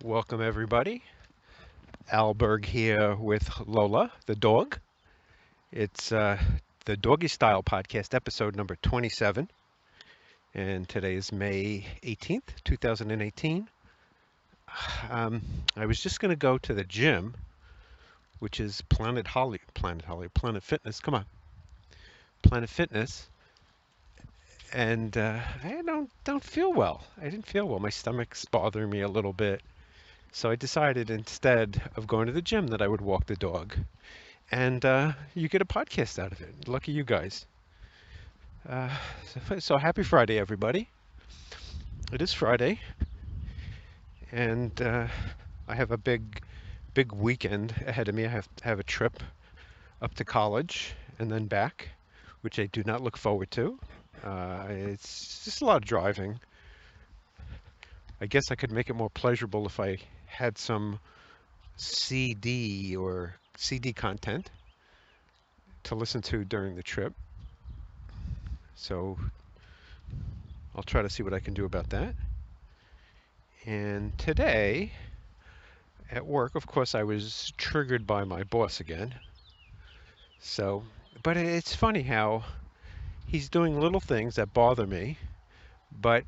Welcome, everybody. Alberg here with Lola, the dog. It's the Doggy Style Podcast, episode number 27, and today is May 18th, 2018. Um, I was just going to go to the gym, which is Planet Fitness. Come on, Planet Fitness, and I don't feel well. I didn't feel well. My stomach's bothering me a little bit. So I decided instead of going to the gym that I would walk the dog. And you get a podcast out of it. Lucky you guys. Uh, so happy Friday, everybody. It is Friday, and I have a big weekend ahead of me. I have a trip up to college and then back, which I do not look forward to. It's just a lot of driving. I guess I could make it more pleasurable if I had some CD content to listen to during the trip. So I'll try to see what I can do about that. And today at work, of course, I was triggered by my boss again. But it's funny how he's doing little things that bother me. But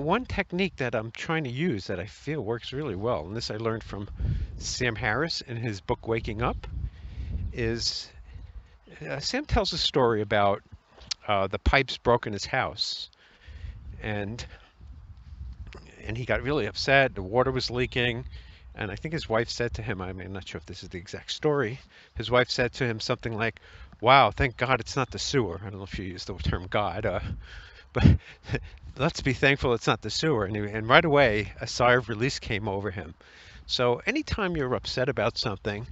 one technique that I'm trying to use that I feel works really well, and this I learned from Sam Harris in his book Waking Up, is Sam tells a story about the pipes broke in his house, and he got really upset. The water was leaking, and I think his wife said to him, I'm not sure if this is the exact story, his wife said to him something like, "Wow, thank God it's not the sewer." I don't know if you use the term God, but let's be thankful it's not the sewer. And right away, a sigh of release came over him. So anytime you're upset about something,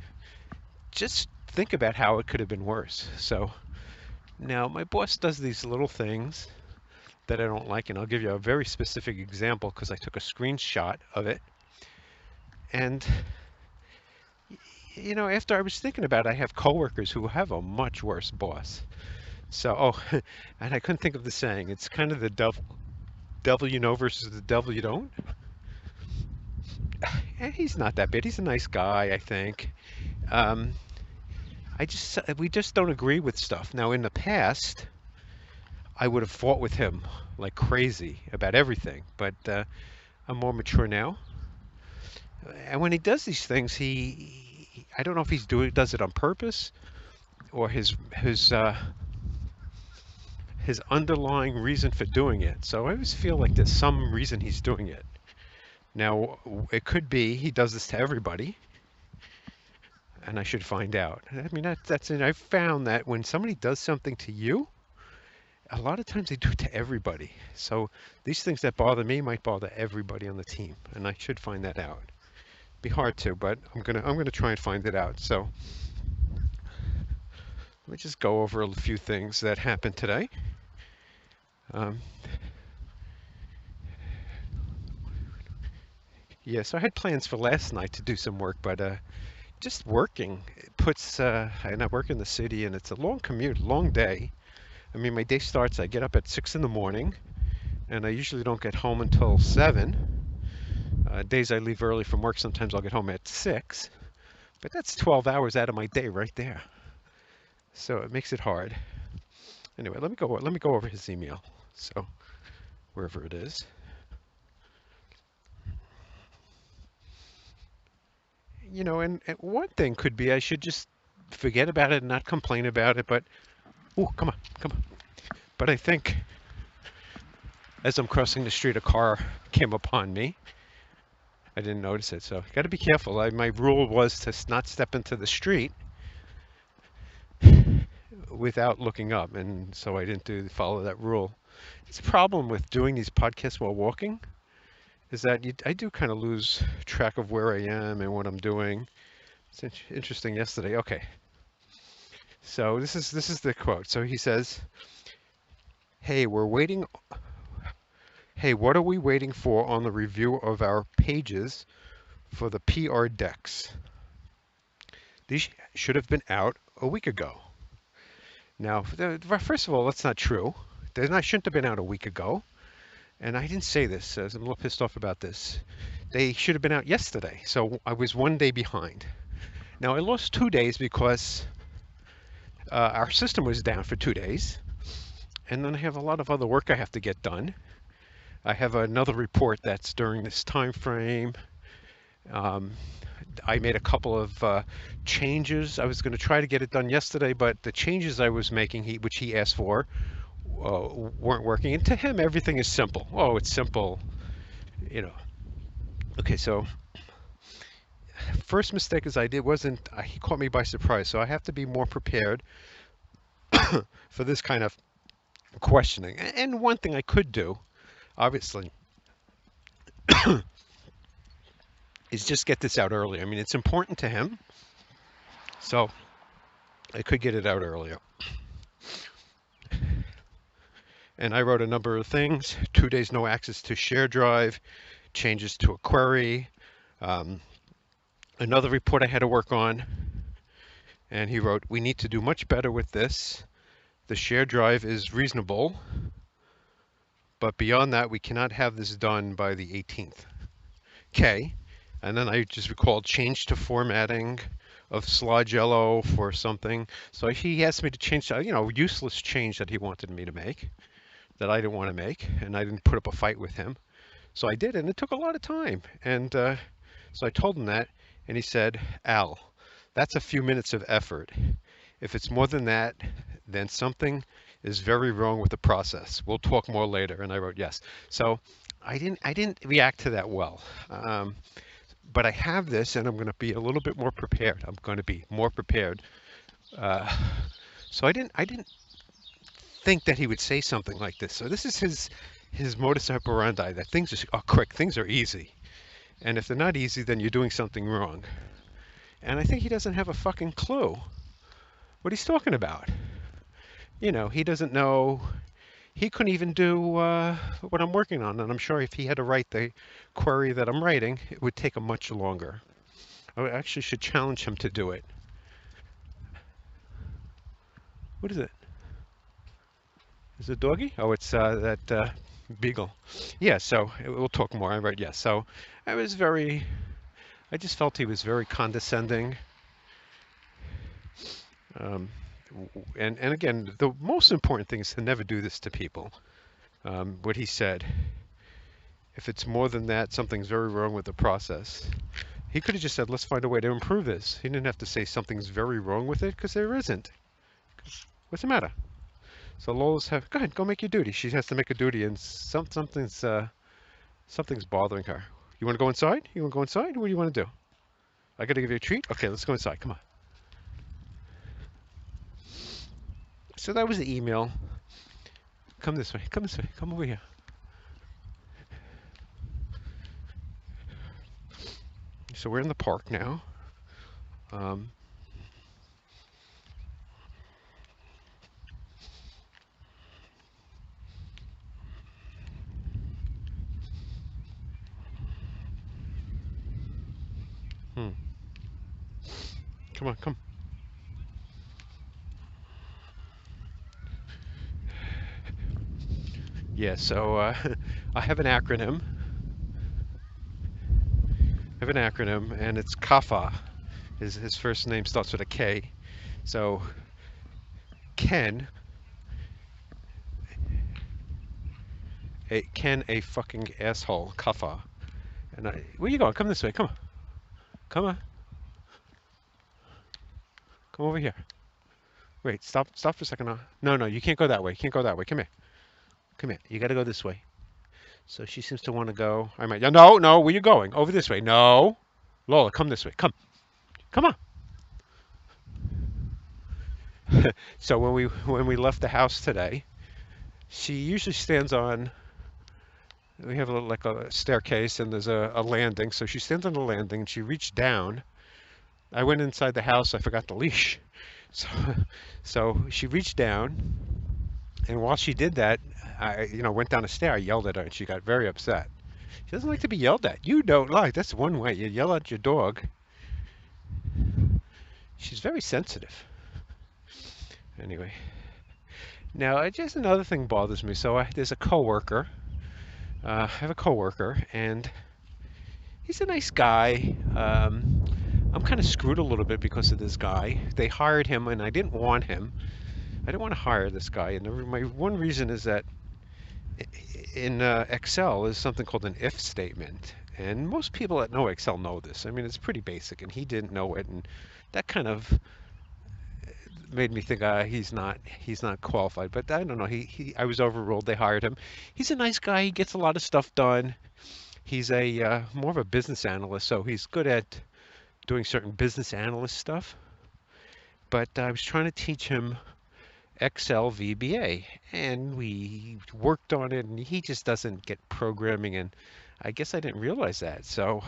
just think about how it could have been worse. So now my boss does these little things that I don't like, and I'll give you a very specific example because I took a screenshot of it. And after I was thinking about it, I have coworkers who have a much worse boss. So, and I couldn't think of the saying. It's kind of the devil you know versus the devil you don't. And he's not that bad. He's a nice guy, I think. We just don't agree with stuff. Now, in the past, I would have fought with him like crazy about everything, but I'm more mature now. And when he does these things, I don't know if does it on purpose or his underlying reason for doing it. So I always feel like there's some reason he's doing it. Now, it could be he does this to everybody, and I should find out. I mean, that's it. I've found that when somebody does something to you, a lot of times they do it to everybody. So these things that bother me might bother everybody on the team, and I should find that out. Be hard to, but I'm gonna try and find it out. So let me just go over a few things that happened today. Yeah, so I had plans for last night to do some work, but just working and I work in the city, and it's a long commute, long day. I mean, my day starts, I get up at 6 in the morning, and I usually don't get home until 7. Days I leave early from work, sometimes I'll get home at 6, but that's 12 hours out of my day right there. So it makes it hard. Anyway, let me go over his email. So wherever it is. And one thing could be I should just forget about it and not complain about it, but come on. But I think as I'm crossing the street, a car came upon me. I didn't notice it, so you got to be careful. My rule was to not step into the street without looking up, and so I didn't follow that rule. It's a problem with doing these podcasts while walking, is that I do kind of lose track of where I am and what I'm doing. It's interesting yesterday. Okay, so this is the quote. So he says, "Hey, what are we waiting for on the review of our pages for the PR decks? These should have been out a week ago." Now, first of all, that's not true. They shouldn't have been out a week ago. And I didn't say this, so I'm a little pissed off about this. they should have been out yesterday. So I was 1 day behind. Now I lost 2 days because our system was down for 2 days. And then I have a lot of other work I have to get done. I have another report that's during this time frame. Um, I made a couple of changes. I was going to try to get it done yesterday, but the changes I was making, which he asked for, weren't working. And to him, everything is simple. Oh, it's simple, you know. Okay, so first mistake as I did wasn't, he caught me by surprise, so I have to be more prepared for this kind of questioning. And one thing I could do, obviously, is just get this out early. I mean, it's important to him, so I could get it out earlier. And I wrote a number of things: 2 days no access to share drive, changes to a query, another report I had to work on. And he wrote, we need to do much better with this. The share drive is reasonable, but beyond that, we cannot have this done by the 18th. Okay. And then I just recalled change to formatting of slide yellow for something. So he asked me to change, useless change that he wanted me to make, that I didn't want to make, and I didn't put up a fight with him. So I did, and it took a lot of time. And so I told him that, and he said, Al, that's a few minutes of effort. If it's more than that, then something is very wrong with the process. We'll talk more later. And I wrote yes. So I didn't react to that well. But I have this, and I'm going to be a little bit more prepared. I'm going to be more prepared. So I didn't think that he would say something like this. So this is his modus operandi, that things are quick, things are easy. And if they're not easy, then you're doing something wrong. And I think he doesn't have a fucking clue what he's talking about. He doesn't know. He couldn't even do what I'm working on. And I'm sure if he had to write the query that I'm writing, it would take him much longer. I actually should challenge him to do it. What is it? Is it Doggy? Oh, it's that beagle. Yeah, so we'll talk more. I write yes. So I just felt he was very condescending. And again, the most important thing is to never do this to people. What he said, if it's more than that, something's very wrong with the process. He could have just said, let's find a way to improve this. He didn't have to say something's very wrong with it, because there isn't. What's the matter? So Lola's go ahead, go make your duty. She has to make a duty, and something's bothering her. You want to go inside? You want to go inside? What do you want to do? I got to give you a treat? Okay, let's go inside. Come on. So that was the email. Come this way. Come this way. Come over here. So we're in the park now. Come on, come. Yeah, so I have an acronym. And it's KAFA. His first name starts with a K. So Ken, a fucking asshole, KAFA. And where you going? Come this way. Come on. Come on. Come over here. Wait, stop for a second. No, you can't go that way. You can't go that way. Come here. Come here. You got to go this way. So she seems to want to go. I might. No. Where you going? Over this way. No. Lola, come this way. Come. Come on. So when we left the house today, she usually stands on. We have like a staircase, and there's a landing. So she stands on the landing, and she reached down. I went inside the house. I forgot the leash. So she reached down, and while she did that, I went down a stair. I yelled at her, and she got very upset. She doesn't like to be yelled at. You don't like. That's one way. You yell at your dog. She's very sensitive. Anyway, now just another thing bothers me. So there's a coworker. I have a coworker, and He's a nice guy. I'm kind of screwed a little bit because of this guy. They hired him, and I didn't want him. I didn't want to hire this guy, and my one reason is that in Excel is something called an if statement, and most people that know Excel know this. I mean, it's pretty basic, and he didn't know it, and that kind of made me think he's not qualified. But I don't know. I was overruled. They hired him. He's a nice guy. He gets a lot of stuff done. He's a more of a business analyst, so he's good at doing certain business analyst stuff. But I was trying to teach him Excel VBA, and we worked on it, and he just doesn't get programming, and I guess I didn't realize that. So,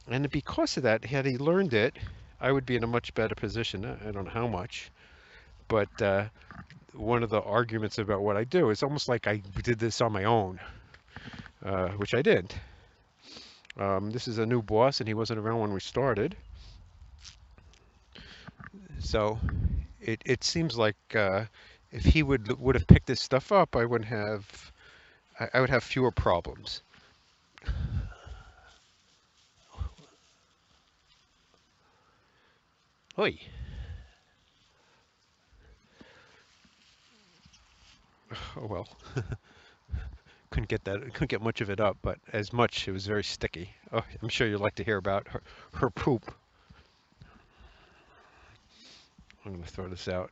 and because of that, had he learned it, I would be in a much better position. I don't know how much, but one of the arguments about what I do is almost like I did this on my own, which I did. This is a new boss, and he wasn't around when we started. So it seems like if he would have picked this stuff up, I would have fewer problems. Oi. Oh well. Couldn't get much of it up, but as much, it was very sticky. Oh, I'm sure you'd like to hear about her poop. I'm gonna throw this out.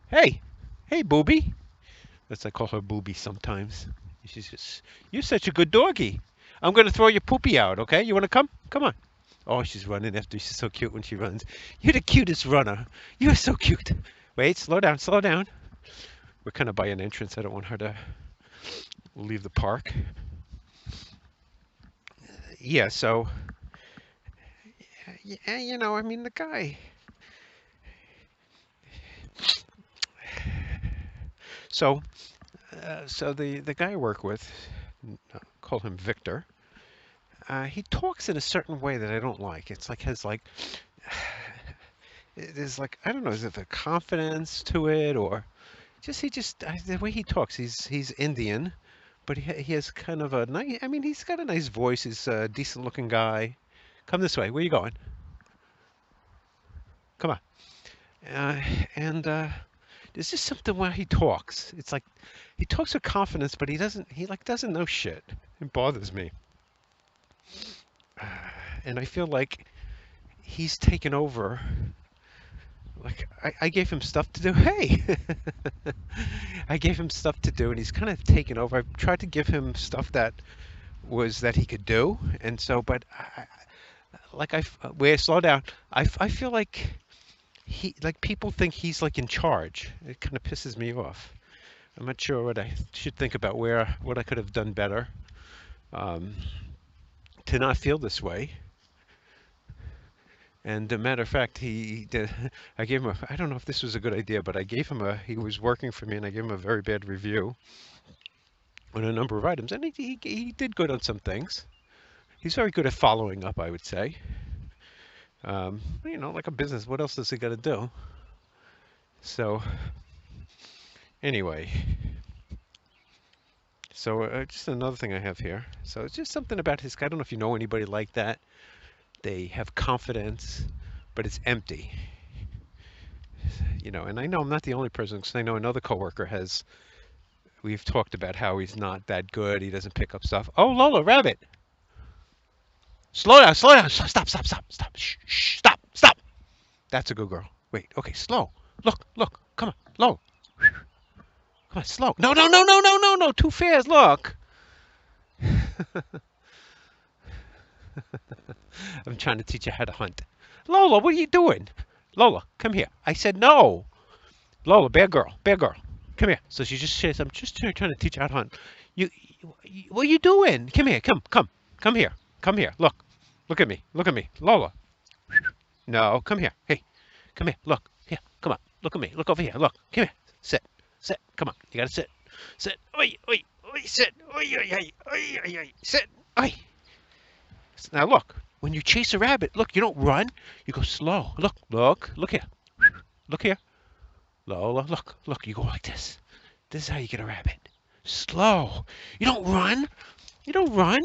Hey, hey, Booby. That's I call her Booby sometimes. You're such a good doggy. I'm gonna throw your poopy out, okay? You wanna come? Come on. Oh, she's running after. She's so cute when she runs. You're the cutest runner. You're so cute. Wait, slow down, slow down. We're kind of by an entrance. I don't want her to leave the park. Yeah, so, yeah, I mean, the guy. So, the guy I work with, call him Victor. He talks in a certain way that I don't like. It's like there's like I don't know, is it the confidence to it or the way he talks. He's Indian, but he has kind of a nice. I mean, he's got a nice voice. He's a decent looking guy. Come this way. Where you going? Come on. Uh, and there's just something where he talks. It's like he talks with confidence, but he doesn't. He like doesn't know shit. It bothers me. And I feel like he's taken over. Like I gave him stuff to do. Hey, I gave him stuff to do, and he's kind of taken over. I've tried to give him stuff that he could do, and so, but wait, slow down. I feel like people think he's like in charge. It kind of pisses me off. I'm not sure what I should think about what I could have done better to not feel this way. And a matter of fact, he did. I gave him I don't know if this was a good idea, but I gave him he was working for me, and I gave him a very bad review on a number of items, and he did good on some things. He's very good at following up, I would say. Like a business, what else does he got to do? So, anyway, just another thing I have here. So it's just something about his. I don't know if you know anybody like that. They have confidence, but it's empty. And I know I'm not the only person, because I know another coworker has. We've talked about how he's not that good. He doesn't pick up stuff. Oh, Lola, rabbit. Slow down, slow down. Stop, stop, stop, stop. Shh, stop, stop. That's a good girl. Wait, okay, slow. Look. Come on, low. Come on, slow. No, no, no, no, no, no, no. Too fast, look. I'm trying to teach you how to hunt. Lola, what are you doing? Lola, come here. I said no. Lola, bad girl, bad girl. Come here. So she just says, I'm just trying to teach you how to hunt. What are you doing? Come here, come here. Come here. Look at me. Look at me. Lola. No, come here. Hey, come here. Look. Here. Come on. Look at me. Look over here. Look. Come here. Sit. Sit. Come on. You gotta sit. Sit. Oi, oi, oi, sit. Oi, oi, oi, oi, oi, oi. Sit. Oi. Now look. When you chase a rabbit, look, you don't run. You go slow. Look here. Look here. Lola, look. You go like this. This is how you get a rabbit. Slow. You don't run. You don't run.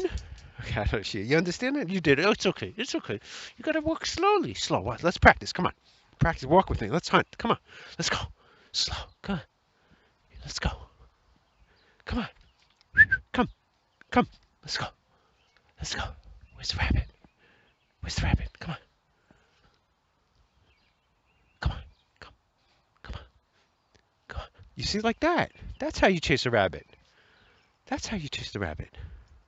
You understand that? You did it. Oh, it's okay. It's okay. You gotta walk slowly. Slow. Let's practice. Come on. Practice. Walk with me. Let's hunt. Come on. Let's go. Slow. Come on. Let's go. Come on. Come. Come. Let's go. Let's go. Where's the rabbit? Where's the rabbit? Come on. Come on. Come. Come on. Come on. You see, like that. That's how you chase a rabbit. That's how you chase the rabbit.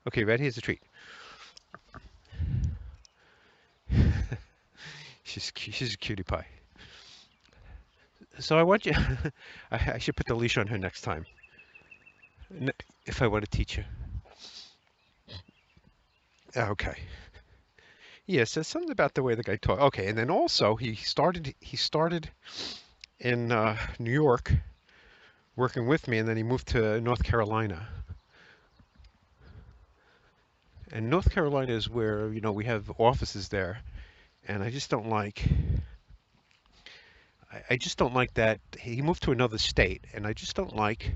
Okay, ready? Here's a treat. She's a cutie pie. So I want you. I should put the leash on her next time. If I want to teach her. Okay. Yeah, so something about the way the guy talked. Okay, and then also he started in New York working with me, and then he moved to North Carolina. And North Carolina is where, we have offices there, and I just don't like I just don't like that he moved to another state, and I just don't like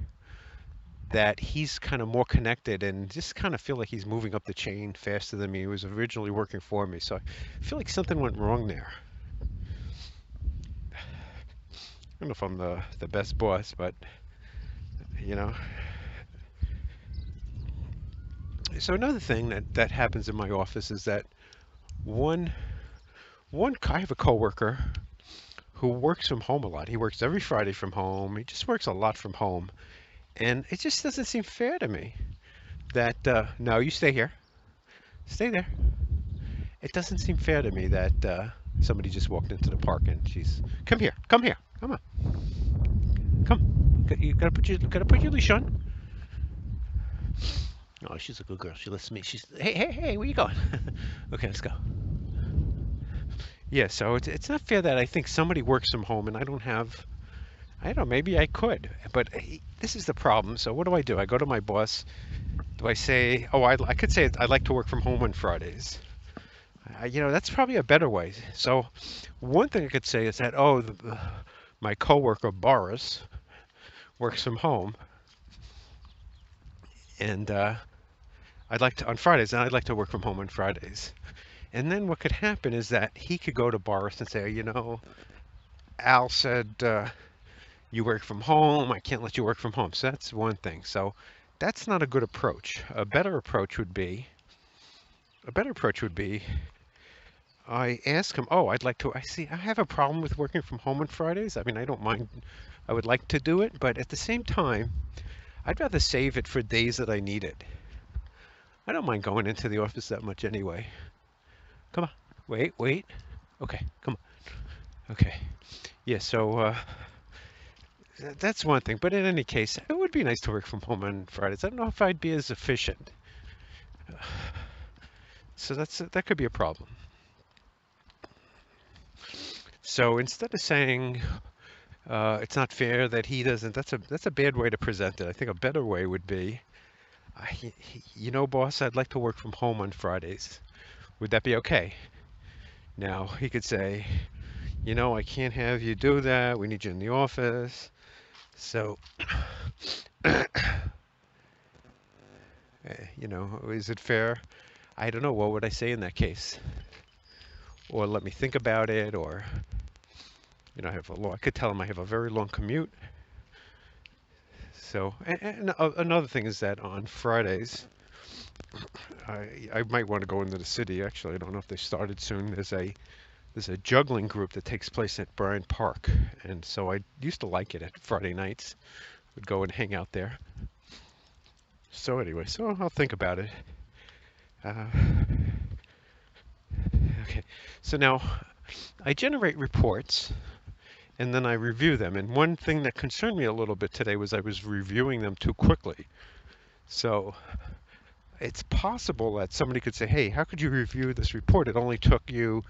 that he's kind of more connected and just kind of feel like he's moving up the chain faster than me. He was originally working for me, so I feel like something went wrong there. I don't know if I'm the best boss, but you know. So another thing that happens in my office is that one I have a coworker who works from home a lot. He works every Friday from home. He just works a lot from home, and it just doesn't seem fair to me that no, you stay here, stay there. It doesn't seem fair to me that somebody just walked into the park and she's come here, come here, come on, come. You gotta put your leash on. Oh, she's a good girl. She lets me. She's hey, where you going? Okay, let's go. Yeah, so it's not fair that I think somebody works from home and I don't have. I don't know. Maybe I could, but this is the problem. So what do? I go to my boss. Do I say, oh, I could say I'd like to work from home on Fridays. That's probably a better way. So one thing I could say is that, oh, my coworker Boris works from home, and I'd like to on Fridays, and I'd like to work from home on Fridays. And then what could happen is that he could go to Boris and say, Al said you work from home. I can't let you work from home. So that's one thing. So that's not a good approach. A better approach would be I ask him, oh, I have a problem with working from home on Fridays. I mean, I don't mind. I would like to do it, but at the same time, I'd rather save it for days that I need it. I don't mind going into the office that much anyway. Come on. Wait. Okay, come on. Okay. Yeah, so that's one thing. But in any case, it would be nice to work from home on Fridays. I don't know if I'd be as efficient. So that could be a problem. So instead of saying it's not fair that he doesn't, that's a bad way to present it. I think a better way would be, boss, I'd like to work from home on Fridays. Would that be okay? Now he could say, I can't have you do that. We need you in the office. So, is it fair? I don't know. What would I say in that case? Or let me think about it, or I could tell him I have a very long commute. So, and another thing is that on Fridays, I might want to go into the city. Actually, I don't know if they started soon. There's a juggling group that takes place at Bryant Park, and so I used to like it at Friday nights. Would go and hang out there. So anyway, so I'll think about it. Okay, so now I generate reports and then I review them. And one thing that concerned me a little bit today was I was reviewing them too quickly. So it's possible that somebody could say, hey, how could you review this report? It only took you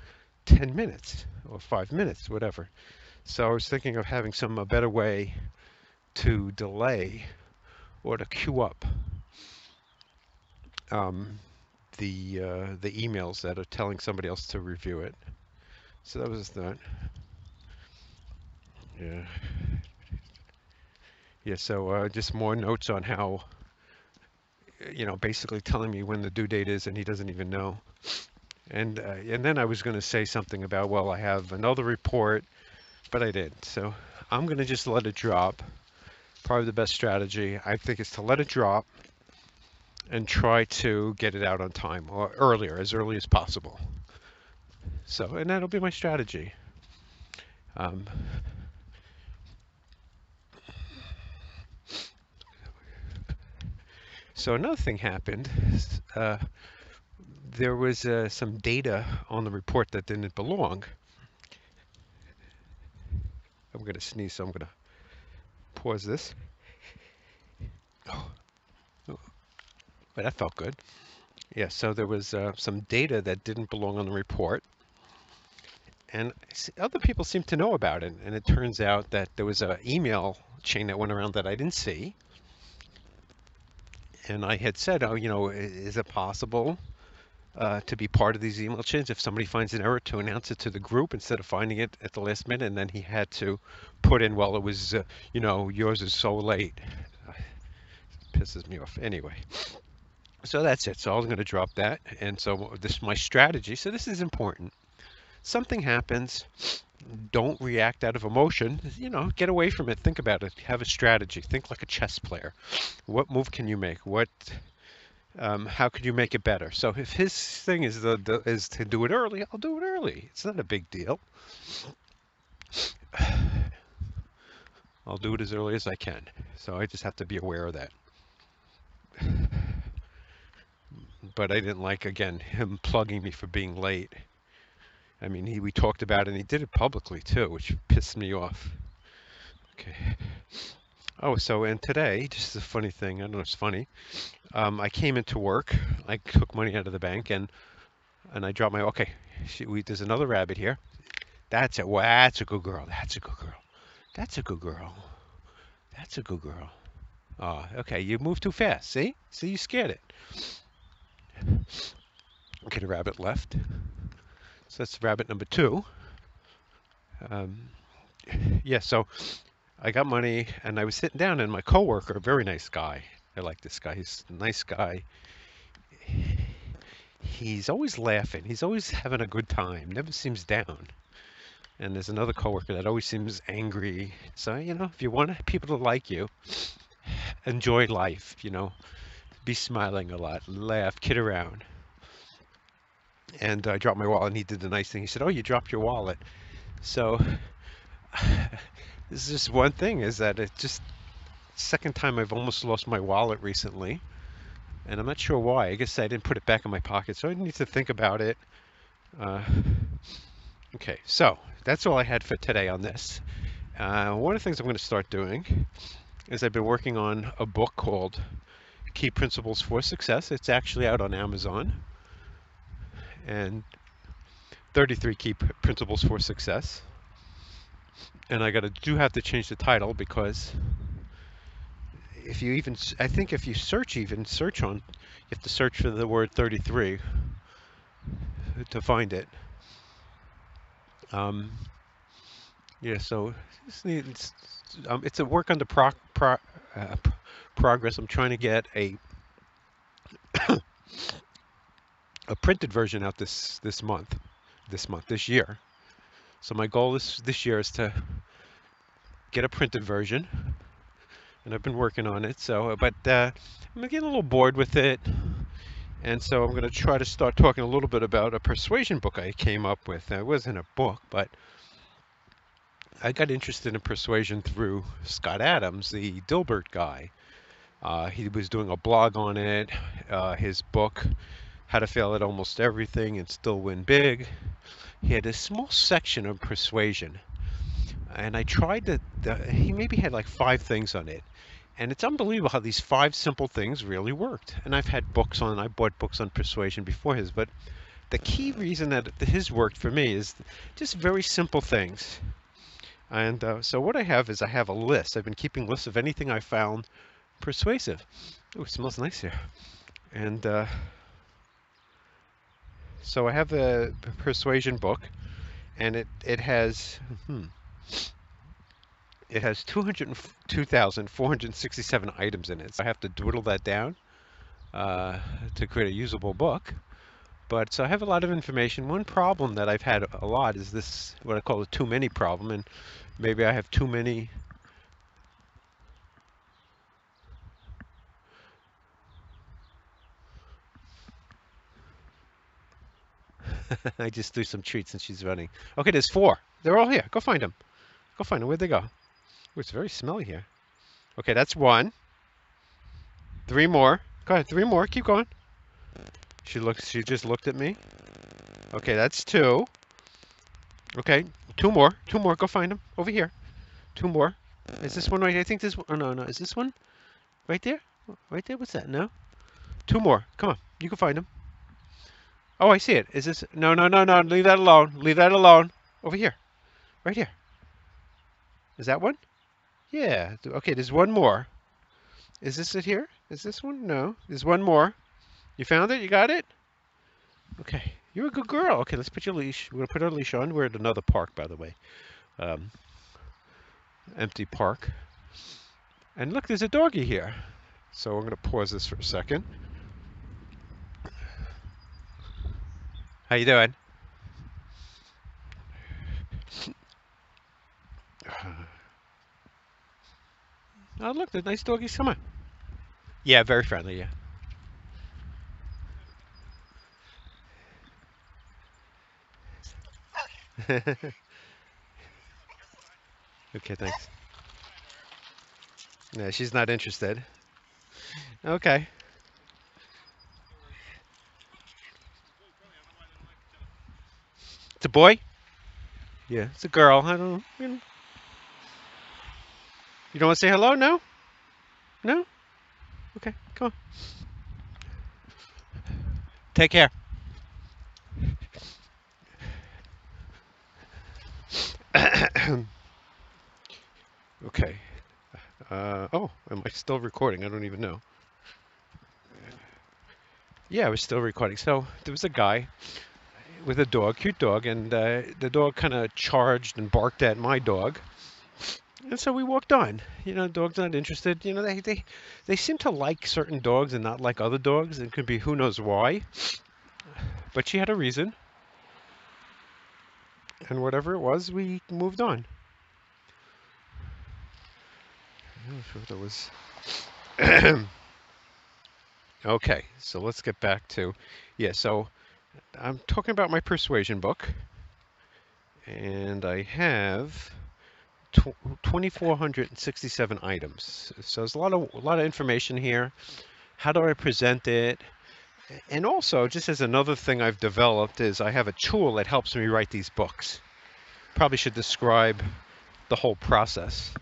10 minutes or 5 minutes, whatever. So I was thinking of having a better way to delay or to queue up the emails that are telling somebody else to review it. So that was that. Yeah. Yeah, so just more notes on how basically telling me when the due date is, and he doesn't even know. And then I was going to say something about, well, I have another report, but I didn't. So I'm going to just let it drop. Probably the best strategy, I think, is to let it drop and try to get it out on time or earlier, as early as possible. So, and that'll be my strategy. Um, so another thing happened. Uh, there was some data on the report that didn't belong. I'm going to sneeze, so I'm going to pause this. Oh, but that felt good. Yeah, so there was some data that didn't belong on the report, and other people seem to know about it. And it turns out that there was an email chain that went around that I didn't see. And I had said, oh, is it possible to be part of these email chains if somebody finds an error to announce it to the group instead of finding it at the last minute? And then he had to put in, well, it was, yours is so late. Pisses me off. Anyway, so that's it. So I was going to drop that. And so this is my strategy. So this is important. Something happens. Don't react out of emotion. Get away from it. Think about it. Have a strategy. Think like a chess player. What move can you make? How could you make it better? So if his thing is is to do it early, I'll do it early. It's not a big deal. I'll do it as early as I can. So I just have to be aware of that. But I didn't like, again, him plugging me for being late. I mean, we talked about it, and he did it publicly too, which pissed me off. Okay. Oh, and today, just a funny thing. I don't know if it's funny. I came into work. I took money out of the bank, and I dropped my. Okay, there's another rabbit here. That's it. Well, that's a good girl. That's a good girl. That's a good girl. That's a good girl. Oh, okay. You moved too fast. See? See, you scared it. Okay, the rabbit left. So that's rabbit number 2. Yeah, so I got money, and I was sitting down, and my coworker, a very nice guy. I like this guy. He's a nice guy. He's always laughing. He's always having a good time. Never seems down. And there's another coworker that always seems angry. So, if you want people to like you, enjoy life, be smiling a lot, laugh, kid around. And I dropped my wallet, and he did the nice thing. He said, oh, you dropped your wallet. So this is just one thing, is that it just second time I've almost lost my wallet recently. And I'm not sure why. I guess I didn't put it back in my pocket, so I need to think about it. Okay, so that's all I had for today on this. One of the things I'm going to start doing is I've been working on a book called Key Principles for Success. It's actually out on Amazon. And 33 Key Principles for Success. And I do have to change the title, because I think if you search on, you have to search for the word 33 to find it. Yeah, so it's a work under progress. I'm trying to get a a printed version out this year. So my goal this year is to get a printed version, and I've been working on it. So, but I'm getting a little bored with it, and so I'm going to try to start talking a little bit about a persuasion book I came up with. It wasn't a book, but I got interested in persuasion through Scott Adams, the Dilbert guy. He was doing a blog on it. His book, How to Fail at Almost Everything and Still Win Big. He had a small section of persuasion, and I tried he maybe had like 5 things on it. And it's unbelievable how these 5 simple things really worked. And I bought books on persuasion before his, but the key reason that his worked for me is just very simple things. And so what I have is I have a list. I've been keeping lists of anything I found persuasive. Oh, it smells nice here. And so I have the persuasion book, and it has 202,467 items in it. So I have to dwindle that down. uh, to create a usable book. But so I have a lot of information. One problem that I've had a lot is this, what I call a too many problem, and maybe I have too many. I just threw some treats and she's running. Okay, there's four. They're all here. Go find them. Go find them. Where'd they go? Oh, it's very smelly here. Okay, that's one. Three more. Go ahead, three more. Keep going. She just looked at me. Okay, that's two. Okay, two more. Two more. Go find them. Over here. Two more. Is this one right here? I think this one. Oh, no, no. Is this one? Right there? Right there? What's that? No? Two more. Come on. You can find them. Oh, I see it. Is this? No, no, no, no. Leave that alone. Leave that alone. Over here. Right here. Is that one? Yeah. Okay, there's one more. Is this it here? Is this one? No. There's one more. You found it? You got it? Okay. You're a good girl. Okay, let's put your leash. We're going to put our leash on. We're at another park, by the way. Um, Empty park. And look, there's a doggy here. So I'm going to pause this for a second. How you doing? Oh, look, the nice doggies. Come on. Yeah, very friendly, yeah. Okay, thanks. Yeah, she's not interested. Okay. It's a boy? Yeah, it's a girl. I don't know. You don't want to say hello? No? No? Okay, come on. Take care. Okay. Oh, am I still recording? I don't even know. Yeah, I was still recording. So there was a guy with a dog, cute dog, and the dog kind of charged and barked at my dog. And so we walked on. You know, dogs not interested. You know, they seem to like certain dogs and not like other dogs. It could be who knows why. But she had a reason. And whatever it was, we moved on. I'm not sure what that was. Okay, so let's get back to, yeah, so I'm talking about my persuasion book. And I have 2,467 items. So there's a lot of information here. How do I present it? And also, just as another thing I've developed is I have a tool that helps me write these books. Probably should describe the whole process.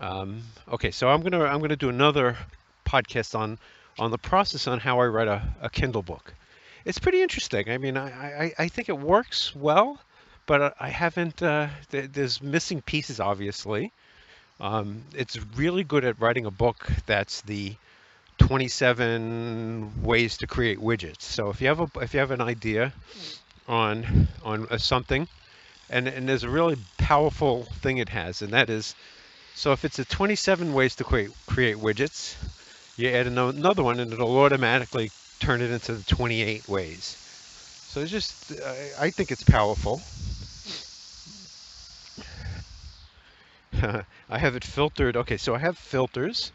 Okay, so I'm gonna do another podcast on the process on how I write a Kindle book. It's pretty interesting. I mean, I think it works well, but I haven't. There's missing pieces, obviously. It's really good at writing a book that's the 27 ways to create widgets. So if you have an idea on something, and there's a really powerful thing it has, and that is, so if it's a 27 ways to create widgets, you add another one, and it'll automatically turn it into the 28 ways. So it's just, I think it's powerful. I have it filtered. Okay, so I have filters,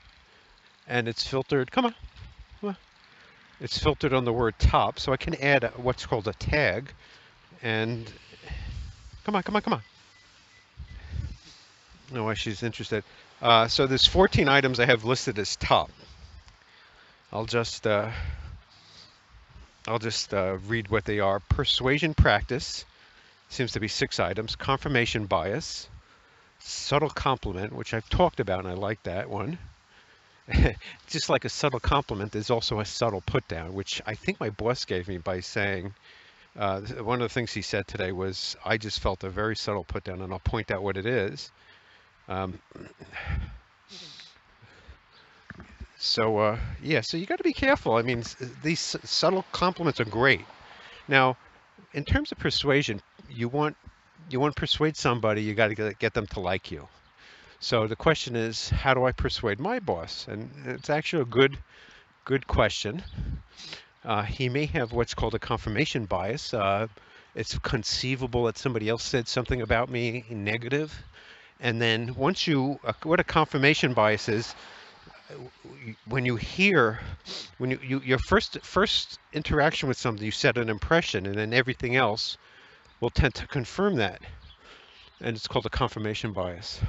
and it's filtered. Come on, come on. It's filtered on the word top, so I can add what's called a tag. And come on, come on, come on. No, why she's interested. So there's 14 items I have listed as top. I'll just read what they are. Persuasion practice seems to be 6 items. Confirmation bias, subtle compliment, which I've talked about, and I like that one. Just like a subtle compliment, there's also a subtle put down, which I think my boss gave me by saying, one of the things he said today was, I just felt a very subtle put down, and I'll point out what it is. Yeah, so you got to be careful. I mean, these subtle compliments are great. Now, in terms of persuasion, you want to persuade somebody, you got to get them to like you. So the question is, how do I persuade my boss? And it's actually a good Good question. He may have what's called a confirmation bias. It's conceivable that somebody else said something about me negative, and then once what a confirmation bias is, when you hear, when your first interaction with something, you set an impression, and then everything else will tend to confirm that, and it's called a confirmation bias.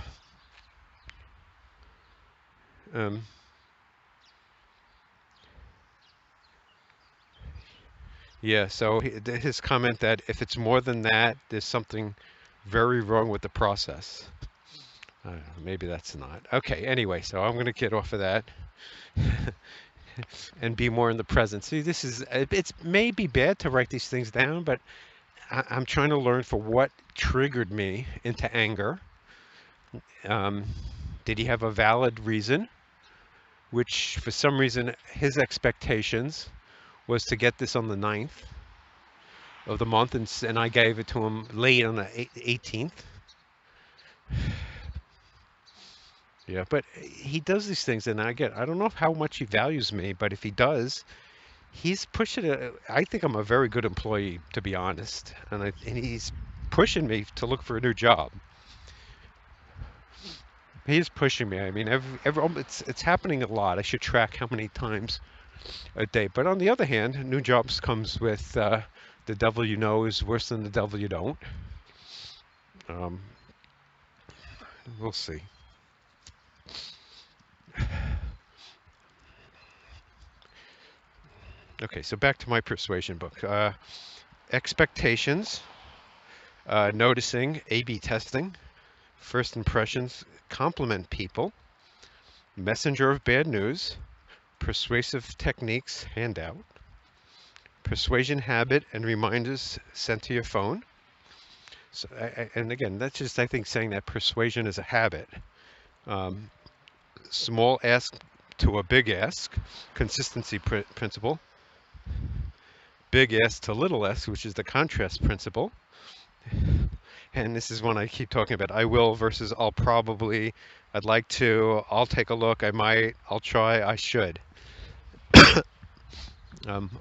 Um, yeah, so his comment that if it's more than that, there's something very wrong with the process. I don't know, maybe that's not. Okay, anyway, so I'm going to get off of that and be more in the present. See, it's may be bad to write these things down, but I'm trying to learn for what triggered me into anger. Um, did he have a valid reason? Which, for some reason, his expectations was to get this on the 9th of the month, and I gave it to him late on the 18th. Yeah, but he does these things, and I don't know how much he values me, but if he does, he's pushing it. I think I'm a very good employee, to be honest, and he's pushing me to look for a new job. He's pushing me. I mean, it's happening a lot. I should track how many times a day. But on the other hand, new jobs comes with the devil you know is worse than the devil you don't. Um, we'll see. Okay, so back to my persuasion book. Expectations, noticing, A/B testing, first impressions, compliment people, messenger of bad news, persuasive techniques handout, persuasion habit and reminders sent to your phone. So, and again, that's just, I think, saying that persuasion is a habit. Um, Small ask to a big ask, consistency principle, big ask to little ask, which is the contrast principle. And this is one I keep talking about. I will versus I'll probably, I'd like to, I'll take a look, I might, I'll try, I should.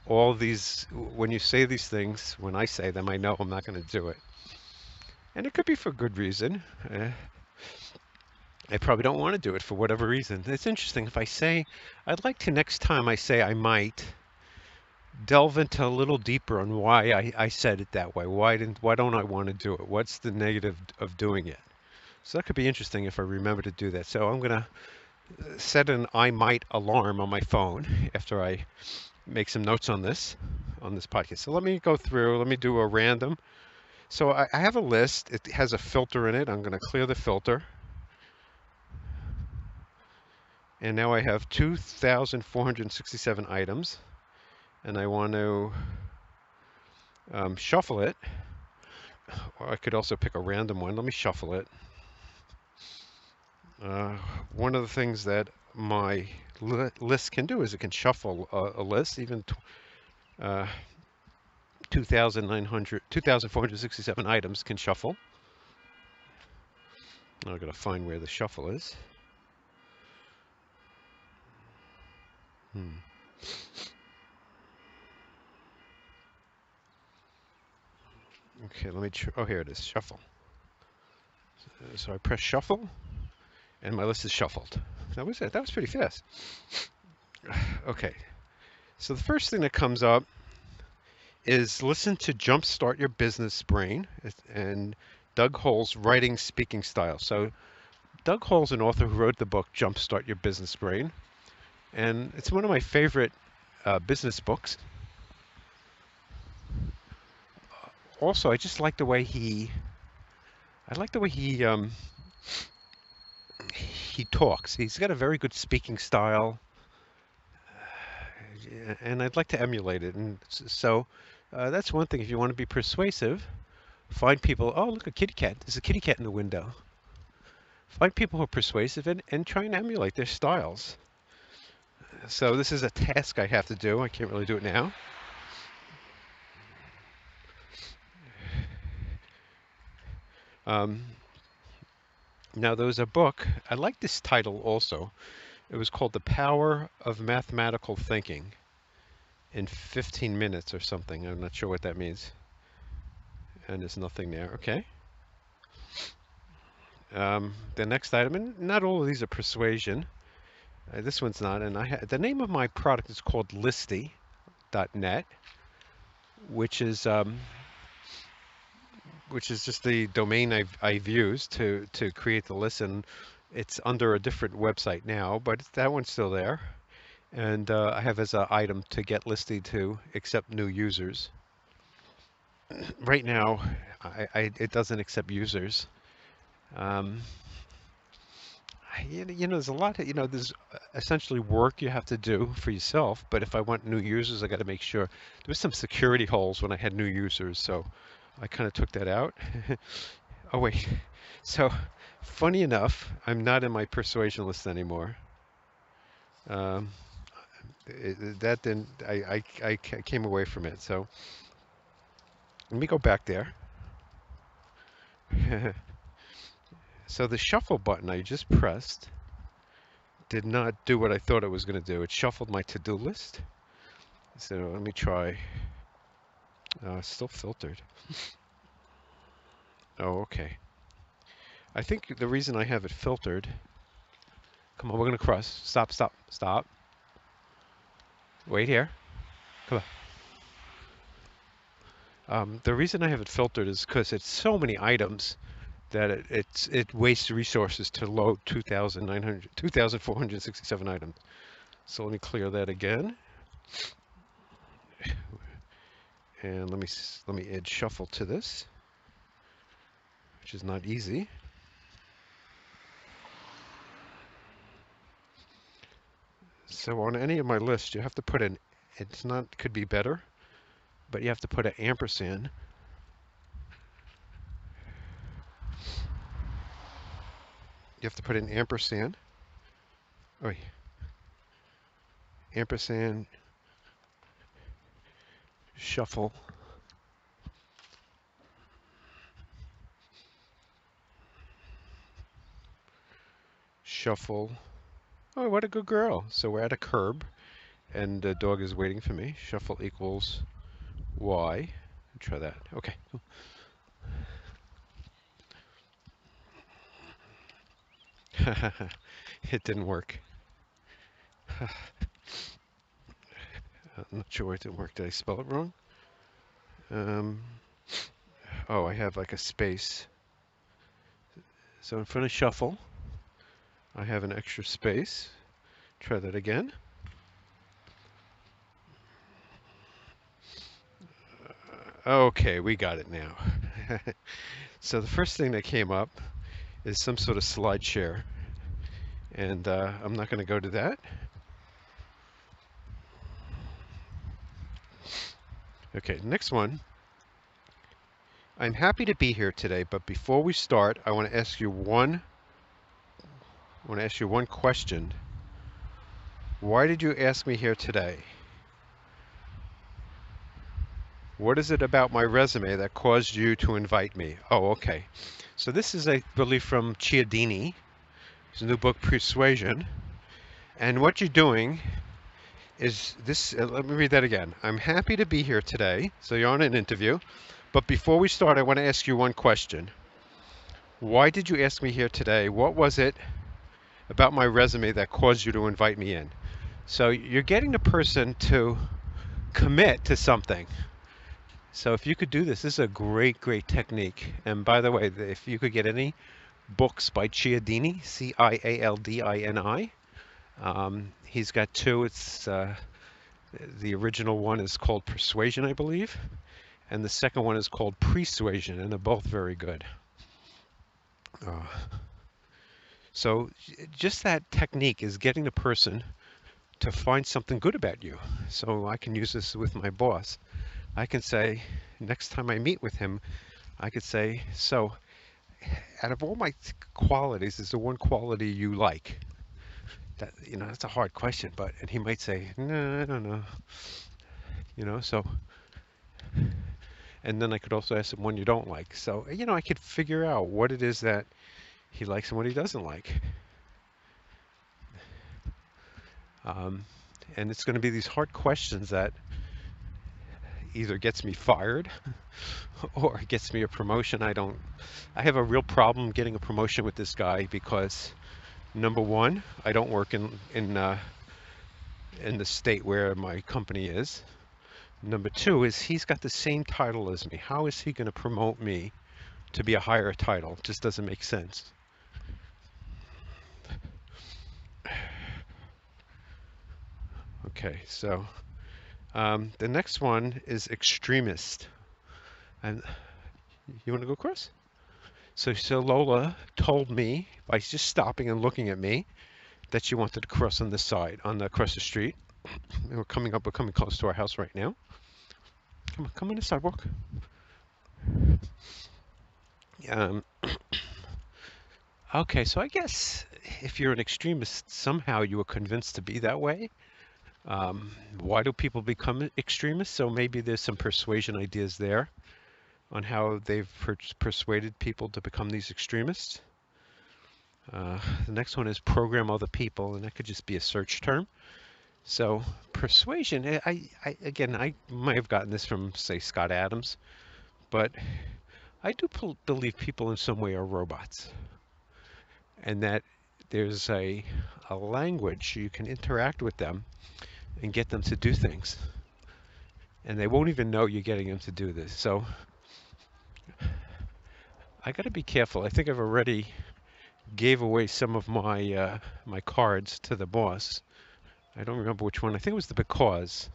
All these, when you say these things, when I say them, I know I'm not going to do it. And it could be for good reason. I probably don't want to do it for whatever reason. It's interesting. If I say, I'd like to next time I say I might, delve into a little deeper on why I said it that way. Why don't I want to do it? What's the negative of doing it? So that could be interesting if I remember to do that. So I'm going to set an I might alarm on my phone after I make some notes on this podcast. So let me go through, let me do a random. So I have a list. It has a filter in it. I'm going to clear the filter. And now I have 2,467 items. And I want to shuffle it. Or I could also pick a random one. Let me shuffle it. One of the things that my list can do is it can shuffle a list, even 2,467 items can shuffle. Now I've got to find where the shuffle is. Okay, let me. Oh, here it is. Shuffle. So I press shuffle, and my list is shuffled. That was it. That was pretty fast. Okay. So the first thing that comes up is listen to Jumpstart Your Business Brain and Doug Hull's writing speaking style. So Doug Hull's an author who wrote the book Jumpstart Your Business Brain, and it's one of my favorite business books. Also, I just like the way he he talks. He's got a very good speaking style, and I'd like to emulate it. And so that's one thing. If you want to be persuasive, find people. Oh, look, a kitty cat. There's a kitty cat in the window. Find people who are persuasive and try and emulate their styles. So this is a task I have to do. I can't really do it now. Now, there was a book. I like this title also. It was called The Power of Mathematical Thinking in 15 minutes or something. I'm not sure what that means. And there's nothing there. Okay. The next item, and not all of these are persuasion. This one's not. And the name of my product is called Listy.net, which is just the domain I've used to create the list, and it's under a different website now, but that one's still there. And I have as an item to get Listy to accept new users. Right now, it doesn't accept users. Um, there's a lot of, there's essentially work you have to do for yourself. But if I want new users, I got to make sure there's some security holes when I had new users. So I kind of took that out. Oh, wait. So funny enough, I'm not in my persuasion list anymore. Um, that didn't, I came away from it. So let me go back there. So the shuffle button I just pressed did not do what I thought it was going to do. It shuffled my to-do list. So let me try. Still filtered. Oh, okay. I think the reason I have it filtered. Come on, we're going to cross. Stop, stop, stop. Wait here. Come on. The reason I have it filtered is because it's so many items that it wastes resources to load 2,467 items. So let me clear that again. And let me add shuffle to this, which is not easy. So on any of my lists, you have to put an, it's not, could be better, but you have to put an ampersand. You have to put an ampersand. Oh, ampersand, shuffle. Shuffle. Oh, what a good girl. So we're at a curb, and the dog is waiting for me. Shuffle equals Y. Try that. Okay. It didn't work. I'm not sure why it didn't work. Did I spell it wrong? Oh, I have like a space. So in front of shuffle, I have an extra space. Try that again. Okay, we got it now. So the first thing that came up is some sort of slide share. And I'm not going to go to that. Okay, next one. I'm happy to be here today, but before we start, I want to ask you one question. Why did you ask me here today? What is it about my resume that caused you to invite me? Oh, okay. So this is, I believe, from Cialdini, his new book, Persuasion. And what you're doing is this, let me read that again. I'm happy to be here today. So you're on an interview. But before we start, I want to ask you one question. Why did you ask me here today? What was it about my resume that caused you to invite me in? So you're getting the person to commit to something. So if you could do this, this is a great, great technique. And by the way, if you could get any books by Cialdini, Cialdini, he's got two. It's the original one is called Persuasion, I believe, and the second one is called Persuasion, and they're both very good. So just that technique is getting the person to find something good about you. So I can use this with my boss. I can say, next time I meet with him, I could say, so out of all my qualities, is there one quality you like? That, that's a hard question, and he might say, no, I don't know. So, and then I could also ask him one you don't like. So, I could figure out what it is that he likes and what he doesn't like. Um, and it's going to be these hard questions that either gets me fired or gets me a promotion. I have a real problem getting a promotion with this guy because number one, I don't work in the state where my company is. Number two is he's got the same title as me. How is he going to promote me to be a higher title? It just doesn't make sense. Okay, so the next one is extremist. And you want to go across? So Lola told me by just stopping and looking at me that she wanted to cross on this side, across the street. And we're coming close to our house right now. Come on the sidewalk. Um, okay, so I guess if you're an extremist, somehow you were convinced to be that way. Why do people become extremists? So maybe there's some persuasion ideas there on how they've persuaded people to become these extremists. The next one is program other people, and that could just be a search term. So persuasion, again, I might have gotten this from, say, Scott Adams, but I do believe people in some way are robots, and that there's a language you can interact with them and get them to do things, and they won't even know you're getting them to do this. So I got to be careful. I think I've already gave away some of my cards to the boss. I don't remember which one. I think it was the because.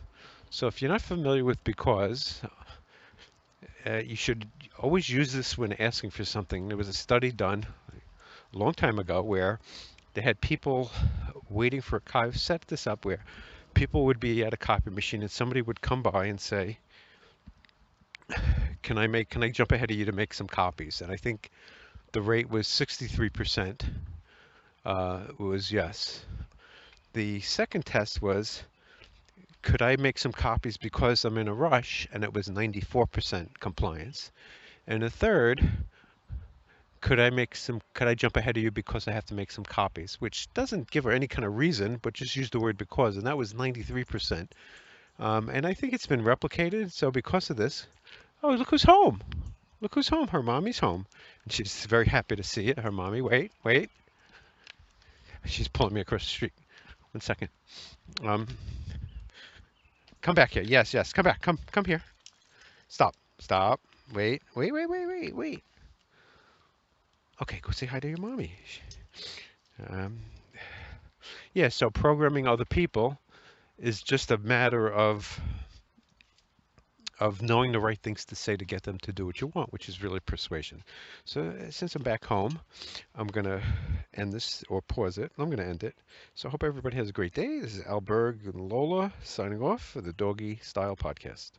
So if you're not familiar with because, you should always use this when asking for something. There was a study done a long time ago where they had people waiting for a copy. I've set this up where people would be at a copy machine and somebody would come by and say, can I jump ahead of you to make some copies? And I think the rate was 63% was yes. The second test was, could I make some copies because I'm in a rush? And it was 94% compliance. And the third, could I jump ahead of you because I have to make some copies? Which doesn't give her any kind of reason, but just use the word because, and that was 93%. And I think it's been replicated, so because of this, oh, look who's home. Look who's home. Her mommy's home. And she's very happy to see it. Her mommy, wait. She's pulling me across the street. 1 second. Um, Come back here. Yes, come back. Come here. Stop. Wait. Okay, go say hi to your mommy. Um, yeah, so programming other people is just a matter of knowing the right things to say to get them to do what you want, which is really persuasion. So since I'm back home, I'm going to end this or pause it. I'm going to end it. So I hope everybody has a great day. This is Al Berg and Lola signing off for the Doggy Style Podcast.